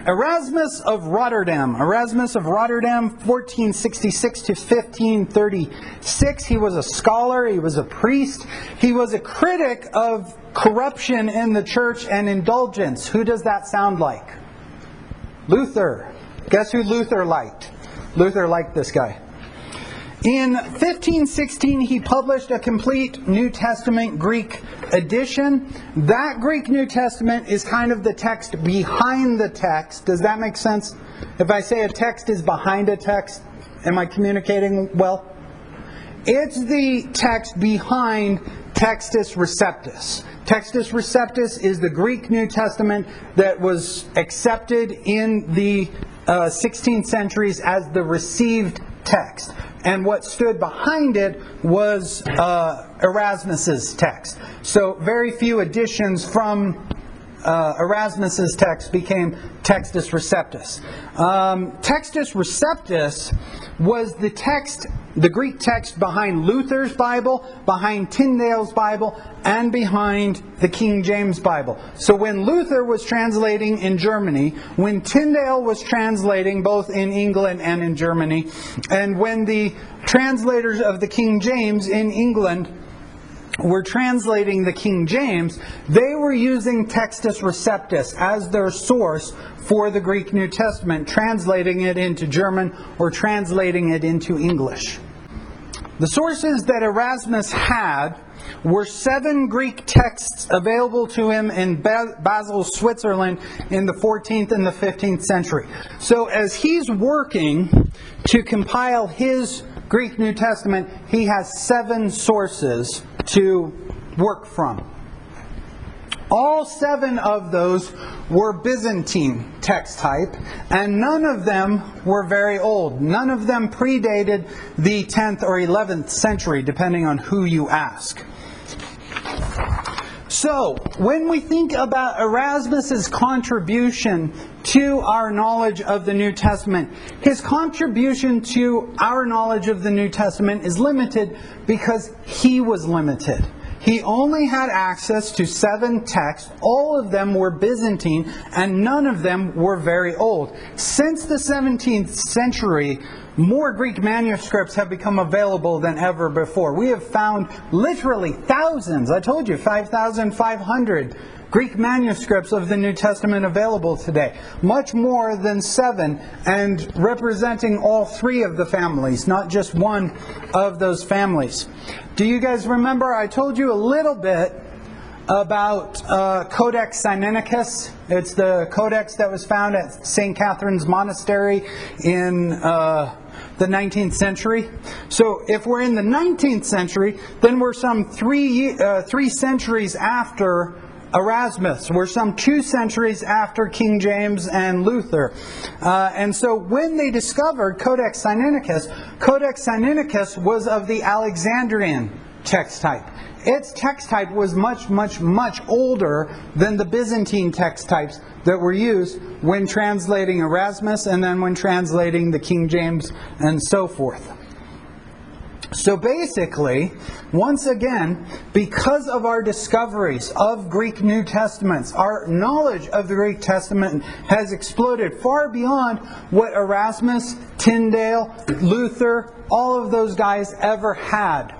Erasmus of Rotterdam. Erasmus of Rotterdam, 1466 to 1536. He was a scholar. He was a priest. He was a critic of corruption in the church and indulgence. Who does that sound like? Luther. Guess who Luther liked? Luther liked this guy. In 1516, he published a complete New Testament Greek edition. That Greek New Testament is kind of the text behind the text. Does that make sense? If I say a text is behind a text, am I communicating well? It's the text behind Textus Receptus. Textus Receptus is the Greek New Testament that was accepted in the 16th centuries as the received text. And what stood behind it was Erasmus's text. So very few additions from Erasmus's text became Textus Receptus. Textus Receptus was the text, the Greek text behind Luther's Bible, behind Tyndale's Bible, and behind the King James Bible. So when Luther was translating in Germany, when Tyndale was translating both in England and in Germany, and when the translators of the King James in England were translating the King James, they were using Textus Receptus as their source for the Greek New Testament, translating it into German or translating it into English. The sources that Erasmus had were 7 Greek texts available to him in Basel, Switzerland in the 14th and the 15th century. So as he's working to compile his Greek New Testament, he has 7 sources to work from. All 7 of those were Byzantine text type, and none of them were very old. None of them predated the 10th or 11th century, depending on who you ask. So, when we think about Erasmus's contribution to our knowledge of the New Testament, his contribution to our knowledge of the New Testament is limited because he was limited. He only had access to 7 texts. All of them were Byzantine, and none of them were very old. Since the 17th century, more Greek manuscripts have become available than ever before. We have found literally thousands, I told you, 5,500 Greek manuscripts of the New Testament available today. Much more than 7, and representing all 3 of the families, not just one of those families. Do you guys remember I told you a little bit about Codex Sinaiticus? It's the codex that was found at St. Catherine's Monastery in the 19th century. So if we're in the 19th century, then we're some 3 centuries after Erasmus. We're some 2 centuries after King James and Luther. And so when they discovered Codex Sinaiticus was of the Alexandrian text type. Its text type was much, much, much older than the Byzantine text types that were used when translating Erasmus and then when translating the King James and so forth. So basically, once again, because of our discoveries of Greek New Testaments, our knowledge of the Greek Testament has exploded far beyond what Erasmus, Tyndale, Luther, all of those guys ever had.